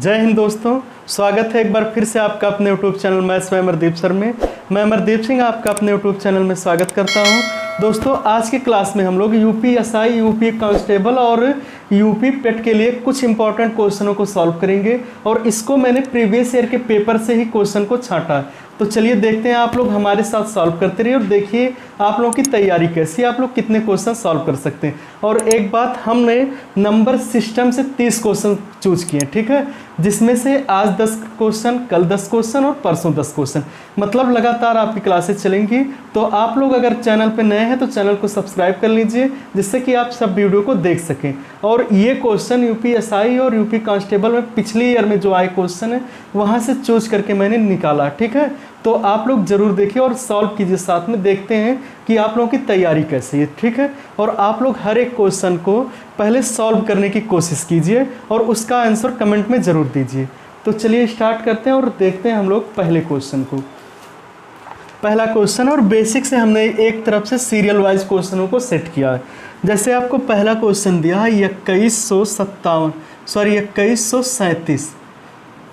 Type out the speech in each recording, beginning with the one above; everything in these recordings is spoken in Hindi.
जय हिंद दोस्तों, स्वागत है एक बार फिर से आपका अपने YouTube channel maths by Amardeep sir में। मैं अमरदीप सिंह आपका अपने यूट्यूब चैनल में स्वागत करता हूं। दोस्तों, आज की क्लास में हम लोग यूपी एसआई, यूपी कांस्टेबल और यूपी पेट के लिए कुछ इंपॉर्टेंट क्वेश्चनों को सॉल्व करेंगे और इसको मैंने प्रीवियस ईयर के पेपर से ही क्वेश्चन को छांटा। तो चलिए देखते हैं, आप लोग हमारे साथ सॉल्व करते रहिए और देखिए आप लोगों की तैयारी कैसी है, आप लोग कितने क्वेश्चन सॉल्व कर सकते हैं। और एक बात, हमने नंबर सिस्टम से 30 क्वेश्चन चूज किए, ठीक है, जिसमें से आज 10 क्वेश्चन, कल 10 क्वेश्चन और परसों 10 क्वेश्चन, मतलब लगातार आपकी क्लासेस चलेंगी। तो आप लोग अगर चैनल पर नए हैं तो चैनल को सब्सक्राइब कर लीजिए, जिससे कि आप सब वीडियो को देख सकें। और ये क्वेश्चन यूपी एसआई और यूपी कांस्टेबल में पिछले ईयर में जो आए क्वेश्चन है वहाँ से चूज करके मैंने निकाला, ठीक है। तो आप लोग जरूर देखिए और सॉल्व कीजिए, साथ में देखते हैं कि आप लोगों की तैयारी कैसी है, ठीक है। और आप लोग हर एक क्वेश्चन को पहले सॉल्व करने की कोशिश कीजिए और उसका आंसर कमेंट में ज़रूर दीजिए। तो चलिए स्टार्ट करते हैं और देखते हैं हम लोग पहले क्वेश्चन को। पहला क्वेश्चन, और बेसिक से हमने एक तरफ से सीरियल वाइज क्वेश्चनों को सेट किया है। जैसे आपको पहला क्वेश्चन दिया है 2137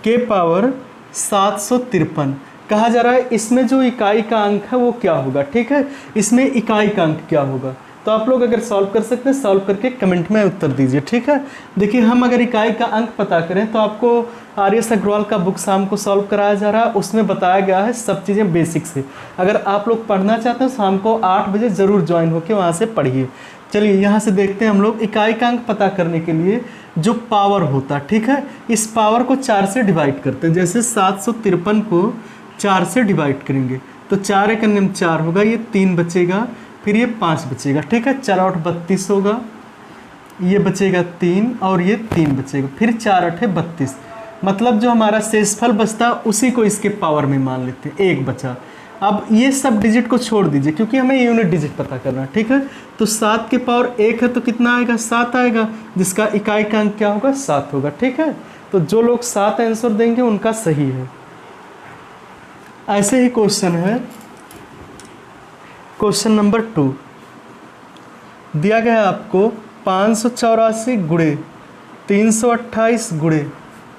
के पावर 753 कहा जा रहा है। इसमें जो इकाई का अंक है वो क्या होगा, ठीक है, इसमें इकाई का अंक क्या होगा। तो आप लोग अगर सॉल्व कर सकते हैं सॉल्व करके कमेंट में उत्तर दीजिए, ठीक है। देखिए, हम अगर इकाई का अंक पता करें तो आपको आर्यस अग्रवाल का बुक शाम को सॉल्व कराया जा रहा है, उसमें बताया गया है सब चीज़ें बेसिक से। अगर आप लोग पढ़ना चाहते हैं शाम को 8 बजे ज़रूर ज्वाइन होकर वहाँ से पढ़िए। चलिए यहाँ से देखते हैं हम लोग इकाई का अंक पता करने के लिए जो पावर होता है, ठीक है, इस पावर को 4 से डिवाइड करते हैं। जैसे 753 को 4 से डिवाइड करेंगे तो 4 एक अन्य 4 होगा, ये 3 बचेगा, फिर ये 5 बचेगा, ठीक है, 4 8 32 होगा, ये बचेगा 3 और ये 3 बचेगा, फिर 4 8 32। मतलब जो हमारा शेषफल बचता उसी को इसके पावर में मान लेते हैं, 1 बचा। अब ये सब डिजिट को छोड़ दीजिए क्योंकि हमें यूनिट डिजिट पता करना है, ठीक है। तो 7 के पावर 1 है तो कितना आएगा, 7 आएगा, जिसका इकाई का अंक क्या होगा, 7 होगा, ठीक है। तो जो लोग 7 आंसर देंगे उनका सही है। ऐसे ही क्वेश्चन है क्वेश्चन नंबर 2। दिया गया है आपको 584 गुणे 328 गुणे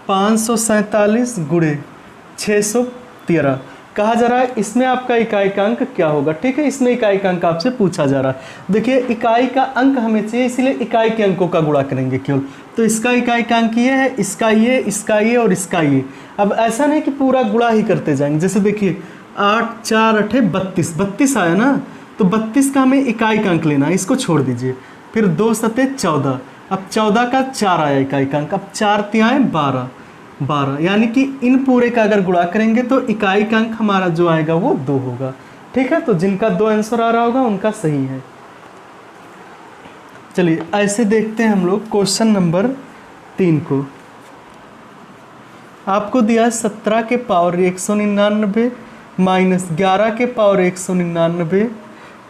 547 गुणे 613 कहा जा रहा है। इसमें आपका इकाई का अंक क्या होगा, ठीक है, इसमें इकाई का अंक आपसे पूछा जा रहा है। देखिए, इकाई का अंक हमें चाहिए, इसलिए इकाई के अंकों का गुणा करेंगे केवल। तो इसका इकाई का अंक ये है, इसका ये, इसका ये और इसका ये। अब ऐसा नहीं कि पूरा गुणा ही करते जाएंगे। जैसे देखिए 8 4 8 32, 32 आया ना, तो 32 का हमें इकाई का अंक लेना है, इसको छोड़ दीजिए। फिर 2 7 14, अब 14 का 4 आया इकाई का अंक, अब 4 3 12, यानी कि इन पूरे का अगर गुणा करेंगे तो इकाई का अंक हमारा जो आएगा वो 2 होगा, ठीक है। तो जिनका 2 आंसर आ रहा होगा उनका सही है। चलिए ऐसे देखते हैं हम लोग क्वेश्चन नंबर 3 को। आपको दिया 17 के पावर 199 माइनस 11 के पावर 199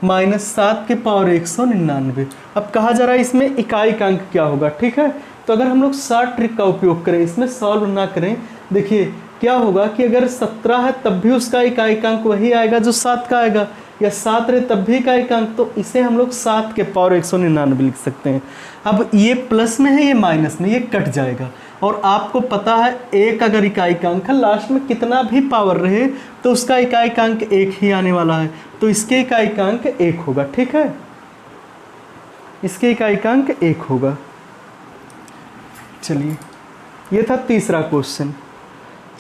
माइनस 7 के पावर 199। अब कहा जा रहा है इसमें इकाई का अंक क्या होगा, ठीक है। तो अगर हम लोग शॉर्ट ट्रिक का उपयोग करें, इसमें सॉल्व ना करें, देखिए क्या होगा कि अगर 17 है तब भी उसका इकाई का अंक वही आएगा जो 7 का आएगा, या 7 रहे तब भी इकाई का अंक, तो इसे हम लोग 7 के पावर 199 लिख सकते हैं। अब ये प्लस में है, ये माइनस में, ये कट जाएगा। और आपको पता है एक अगर इकाई का अंक है, लास्ट में कितना भी पावर रहे तो उसका इकाई का अंक 1 ही आने वाला है, तो इसके इकाई का अंक 1 होगा, ठीक है, इसके इकाई का अंक 1 होगा। चलिए ये था तीसरा क्वेश्चन।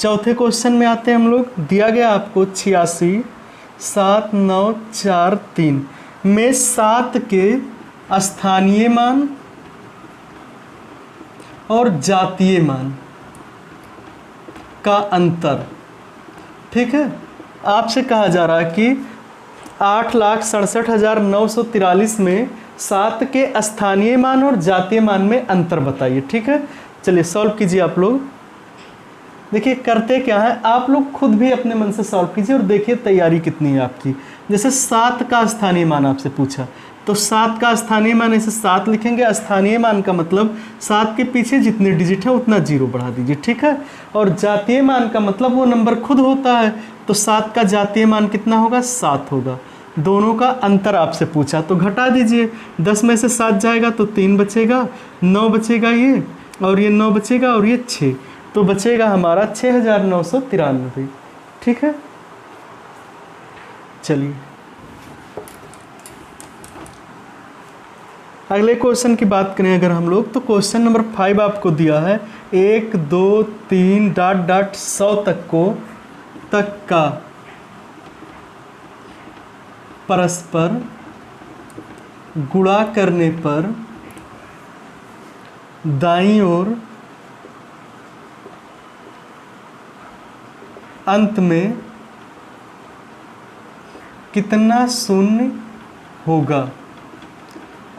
चौथे क्वेश्चन में आते हैं हम लोग। दिया गया आपको 86 7 9 4 3 में 7 के स्थानीय मान और जातीय मान का अंतर, ठीक है। आपसे कहा जा रहा है कि 8,67,943 में 7 के स्थानीय मान और जातीय मान में अंतर बताइए, ठीक है। चलिए सॉल्व कीजिए आप लोग। देखिए करते क्या है, आप लोग खुद भी अपने मन से सॉल्व कीजिए और देखिए तैयारी कितनी है आपकी। जैसे 7 का स्थानीय मान आपसे पूछा, तो 7 का स्थानीय मान ऐसे 7 लिखेंगे। स्थानीय मान का मतलब 7 के पीछे जितने डिजिट है उतना 0 बढ़ा दीजिए, ठीक है। और जातीय मान का मतलब वो नंबर खुद होता है, तो 7 का जातीय मान कितना होगा, 7 होगा। दोनों का अंतर आपसे पूछा तो घटा दीजिए, 10 में से 7 जाएगा तो 3 बचेगा, 9 बचेगा ये, और ये 9 बचेगा और ये 6। तो बचेगा हमारा 6993। ठीक है, चलिए अगले क्वेश्चन की बात करें अगर हम लोग, तो क्वेश्चन नंबर 5 आपको दिया है 1 2 3 डॉट डॉट 100 तक का परस्पर गुणा करने पर दाईं ओर अंत में कितना शून्य होगा।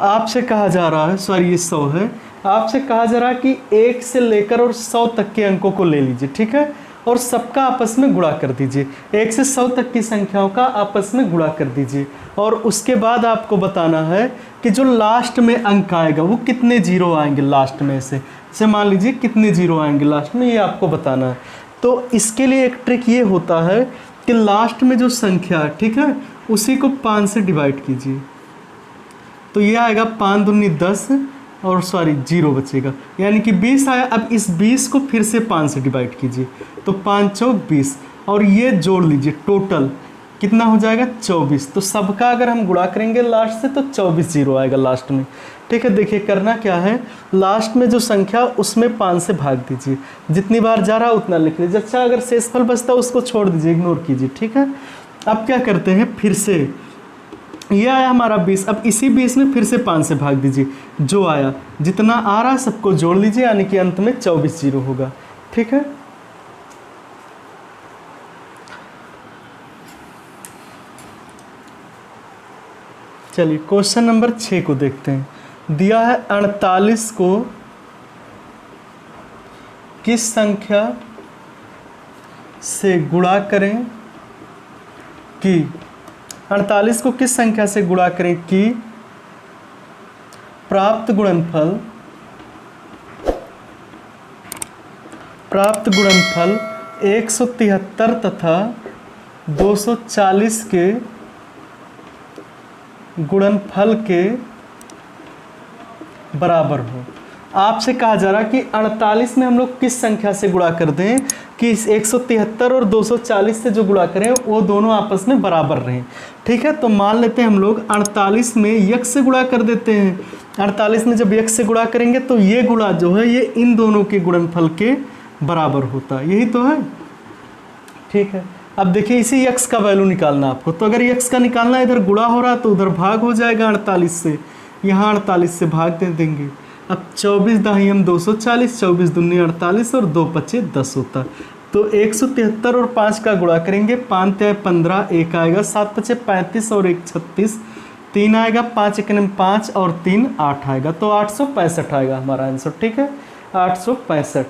आपसे कहा जा रहा है, सॉरी ये 100 है, आपसे कहा जा रहा है कि 1 से लेकर और 100 तक के अंकों को ले लीजिए, ठीक है, और सबका आपस में गुणा कर दीजिए। 1 से 100 तक की संख्याओं का आपस में गुणा कर दीजिए, और उसके बाद आपको बताना है कि जो लास्ट में अंक आएगा वो कितने जीरो आएंगे लास्ट में से। जैसे मान लीजिए कितने जीरो आएंगे लास्ट में, ये आपको बताना है। तो इसके लिए एक ट्रिक ये होता है कि लास्ट में जो संख्या है, ठीक है, उसी को 5 से डिवाइड कीजिए, तो ये आएगा 5 दूनी 10 और सॉरी 0 बचेगा, यानी कि 20 आया। अब इस 20 को फिर से 5 से डिवाइड कीजिए, तो 5 चौक 20, और ये जोड़ लीजिए, टोटल कितना हो जाएगा 24। तो सबका अगर हम गुणा करेंगे लास्ट से तो 24 जीरो आएगा लास्ट में। ठीक है, देखिए करना क्या है, लास्ट में जो संख्या उसमें 5 से भाग दीजिए, जितनी बार जा रहा है उतना लिख लीजिए। अच्छा, अगर शेषफल बचता है उसको छोड़ दीजिए, इग्नोर कीजिए। ठीक है, अब क्या करते हैं, फिर से ये आया हमारा 20, अब इसी 20 में फिर से 5 से भाग दीजिए, जो आया जितना आ रहा है सबको जोड़ लीजिए, यानी कि अंत में 24 जीरो होगा। ठीक है, चलिए क्वेश्चन नंबर 6 को देखते हैं। दिया है 48 को किस संख्या से गुणा करें कि 48 को किस संख्या से गुणा करें कि प्राप्त गुणनफल 173 तथा 240 के गुणनफल के बराबर हो। आपसे कहा जा रहा है कि 48 में हम लोग किस संख्या से गुणा कर दें कि 173 और 240 से जो गुणा करें वो दोनों आपस में बराबर रहें। ठीक है, तो मान लेते हैं हम लोग 48 में यक्स से गुणा कर देते हैं। 48 में जब यक्स से गुणा करेंगे तो ये गुणा जो है ये इन दोनों के गुणनफल के बराबर होता है, यही तो है। ठीक है, अब देखिए इसी यक्स का वैल्यू निकालना आपको, तो अगर यक्स का निकालना इधर गुणा हो रहा तो उधर भाग हो जाएगा 48 से, यहाँ 48 से भाग दे देंगे। अब 24 दाही हम 240, 24 दूनी 48 और 2 पचे 10 होता। तो 173 और 5 का गुणा करेंगे, 5 ते 15, 1 आएगा, 7 पचे 35 और 1 36, 3 आएगा, 5 एकम 5 और 3 8 आएगा, तो 865 आएगा हमारा आंसर। ठीक है, 865।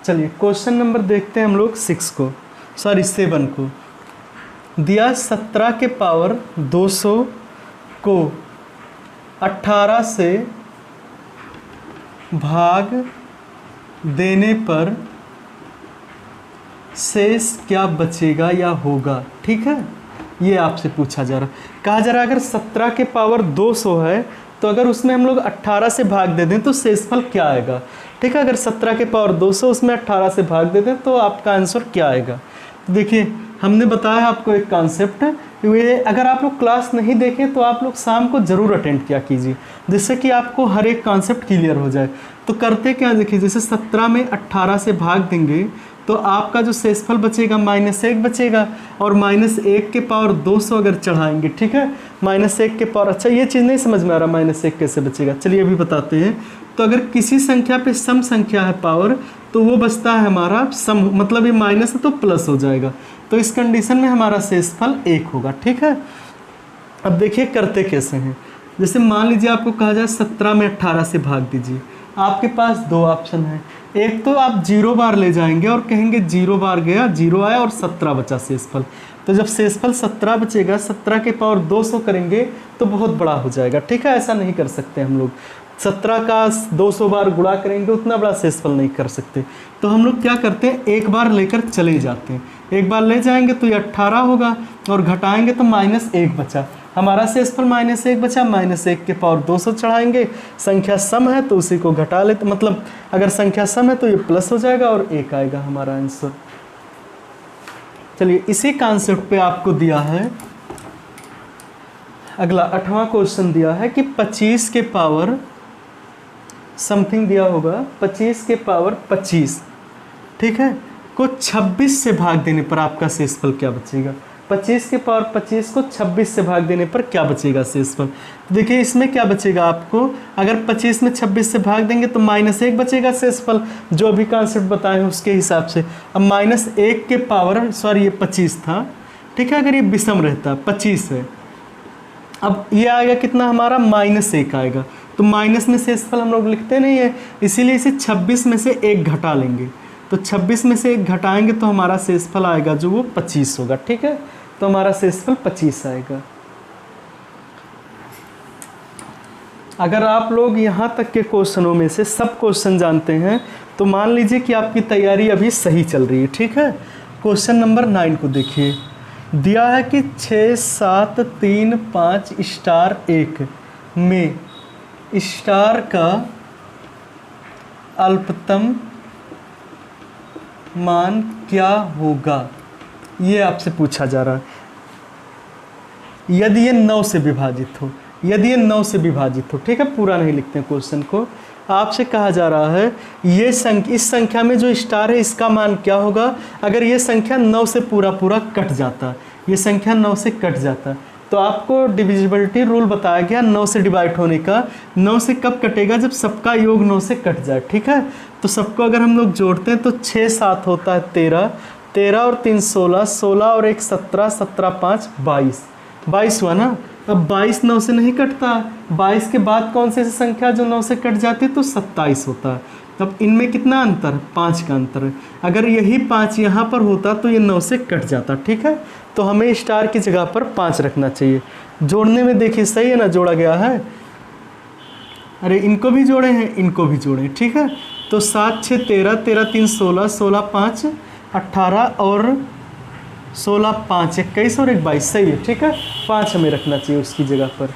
चलिए क्वेश्चन नंबर देखते हैं हम लोग 6 को, सॉरी 7 को। दिया 17 के पावर 200 को 18 से भाग देने पर शेष क्या बचेगा या होगा। ठीक है, ये आपसे पूछा जा रहा है, कहा जा रहा है अगर 17 के पावर 200 है तो अगर उसमें हम लोग 18 से भाग दे दें तो शेषफल क्या आएगा। ठीक है, अगर 17 के पावर 200 उसमें 18 से भाग दे दें तो आपका आंसर क्या आएगा। तो देखिए हमने बताया आपको एक कॉन्सेप्ट, ये अगर आप लोग क्लास नहीं देखें तो आप लोग शाम को ज़रूर अटेंड किया कीजिए, जिससे कि आपको हर एक कॉन्सेप्ट क्लियर हो जाए। तो करते क्या, देखिए जैसे 17 में 18 से भाग देंगे तो आपका जो शेषफल बचेगा -1 बचेगा, और -1 के पावर 200 अगर चढ़ाएंगे, ठीक है, -1 के पावर, अच्छा ये चीज़ नहीं समझ में आ रहा -1 कैसे बचेगा, चलिए अभी बताते हैं। तो अगर किसी संख्या पे सम संख्या है पावर तो वो बचता है हमारा सम, मतलब ये माइनस है तो प्लस हो जाएगा, तो इस कंडीशन में हमारा शेषफल 1 होगा। ठीक है, अब देखिए करते कैसे हैं। जैसे मान लीजिए आपको कहा जाए 17 में 18 से भाग दीजिए, आपके पास 2 ऑप्शन है, एक तो आप 0 बार ले जाएंगे और कहेंगे 0 बार गया 0 आया और 17 बचा शेषफल। तो जब शेषफल 17 बचेगा, 17 के पावर 200 करेंगे तो बहुत बड़ा हो जाएगा। ठीक है, ऐसा नहीं कर सकते हम लोग, 17 का 200 बार गुणा करेंगे उतना बड़ा शेषफल नहीं कर सकते। तो हम लोग क्या करते हैं, एक बार लेकर चले जाते हैं, एक बार ले जाएंगे तो ये 18 होगा और घटाएंगे तो -1 बचा, हमारा शेषफल -1 बचा, -1 के पावर 200 चढ़ाएंगे। संख्या सम है तो उसी को घटा लेते, मतलब अगर संख्या सम है तो ये प्लस हो जाएगा और 1 आएगा हमारा आंसर। चलिए इसी कॉन्सेप्ट पे आपको दिया है अगला 8वां क्वेश्चन दिया है कि 25 के पावर समथिंग दिया होगा, 25 के पावर 25, ठीक है, को 26 से भाग देने पर आपका शेषफल क्या बचेगा। 25 के पावर 25 को 26 से भाग देने पर क्या बचेगा शेषफल। तो देखिए इसमें क्या बचेगा आपको, अगर 25 में 26 से भाग देंगे तो -1 बचेगा शेषफल, जो अभी कॉन्सेप्ट बताए हैं उसके हिसाब से। अब -1 के पावर, सॉरी ये 25 था, ठीक है, अगर ये विषम रहता 25 है, अब ये आएगा कितना हमारा -1 आएगा, तो माइनस में शेषफल हम लोग लिखते नहीं है, इसीलिए इसे 26 में से 1 घटा लेंगे। तो 26 में से 1 घटाएंगे तो हमारा शेषफल आएगा जो वो 25 होगा, ठीक है, तो हमारा शेषफल 25 आएगा। अगर आप लोग यहाँ तक के क्वेश्चनों में से सब क्वेश्चन जानते हैं तो मान लीजिए कि आपकी तैयारी अभी सही चल रही है, ठीक है। क्वेश्चन नंबर 9 को देखिए, दिया है कि 6, 7, 3, 5 स्टार 1 में स्टार का अल्पतम मान क्या होगा, ये आपसे पूछा जा रहा है। यदि ये 9 से विभाजित हो, यदि ये 9 से विभाजित हो, ठीक है, पूरा नहीं लिखते हैं क्वेश्चन को। आपसे कहा जा रहा है ये इस संख्या में जो स्टार है इसका मान क्या होगा अगर ये संख्या 9 से पूरा कट जाता, ये संख्या 9 से कट जाता। तो आपको डिविजिबिलिटी रूल बताया गया 9 से डिवाइड होने का। 9 से कब कटेगा, जब सबका योग 9 से कट जाए, ठीक है। तो सबको अगर हम लोग जोड़ते हैं तो 6, 7 होता है 13, 13 और 3 16, 16 और 1 17, 17 5 22, 22 हुआ ना। अब 22 9 से नहीं कटता, 22 के बाद कौन सी संख्या जो 9 से कट जाती है, तो 27 होता है। तब इनमें कितना अंतर, 5 का अंतर है। अगर यही 5 यहाँ पर होता तो ये 9 से कट जाता, ठीक है। तो हमें स्टार की जगह पर 5 रखना चाहिए। जोड़ने में देखिए सही है ना, जोड़ा गया है, अरे इनको भी जोड़े हैं, इनको भी जोड़े, ठीक है। तो 7 6 13, 13 3 16, 16 5 18 और 16 5 21 और 1 22, सही है, ठीक है। 5 हमें रखना चाहिए उसकी जगह पर।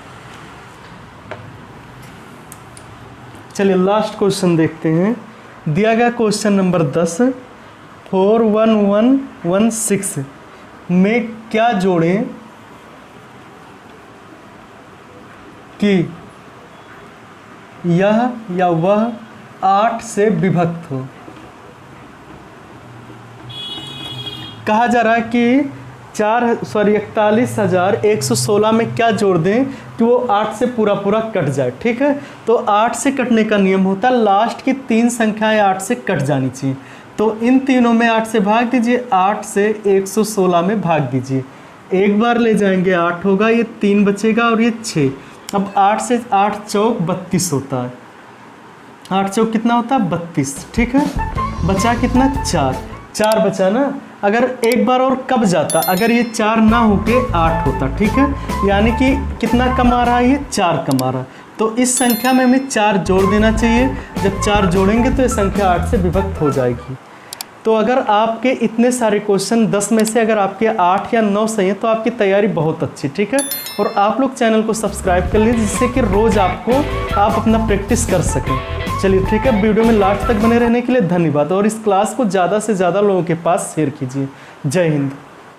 चलिए लास्ट क्वेश्चन देखते हैं। दिया गया क्वेश्चन नंबर 10, 41116 में क्या जोड़ें कि यह या वह 8 से विभक्त हो। कहा जा रहा है कि 41,116 में क्या जोड़ दें कि वो 8 से पूरा कट जाए, ठीक है। तो 8 से कटने का नियम होता है लास्ट की 3 संख्याएं 8 से कट जानी चाहिए। तो इन तीनों में 8 से भाग दीजिए, 8 से 116 में भाग दीजिए, एक बार ले जाएंगे 8 होगा, ये 3 बचेगा और ये 6। अब 8 से 8 चौक 32 होता है, 8 चौक कितना होता है 32, ठीक है। बचा कितना 4 बचा ना। अगर एक बार और कब जाता, अगर ये 4 ना होके 8 होता, ठीक है। यानी कि कितना कम आ रहा है, ये 4 कम आ रहा है। तो इस संख्या में हमें 4 जोड़ देना चाहिए। जब 4 जोड़ेंगे तो ये संख्या 8 से विभक्त हो जाएगी। तो अगर आपके इतने सारे क्वेश्चन 10 में से अगर आपके 8 या 9 सही हैं तो आपकी तैयारी बहुत अच्छी, ठीक है। और आप लोग चैनल को सब्सक्राइब कर लीजिए जिससे कि रोज़ आप अपना प्रैक्टिस कर सकें। चलिए ठीक है, वीडियो में लास्ट तक बने रहने के लिए धन्यवाद और इस क्लास को ज़्यादा से ज़्यादा लोगों के पास शेयर कीजिए। जय हिंद।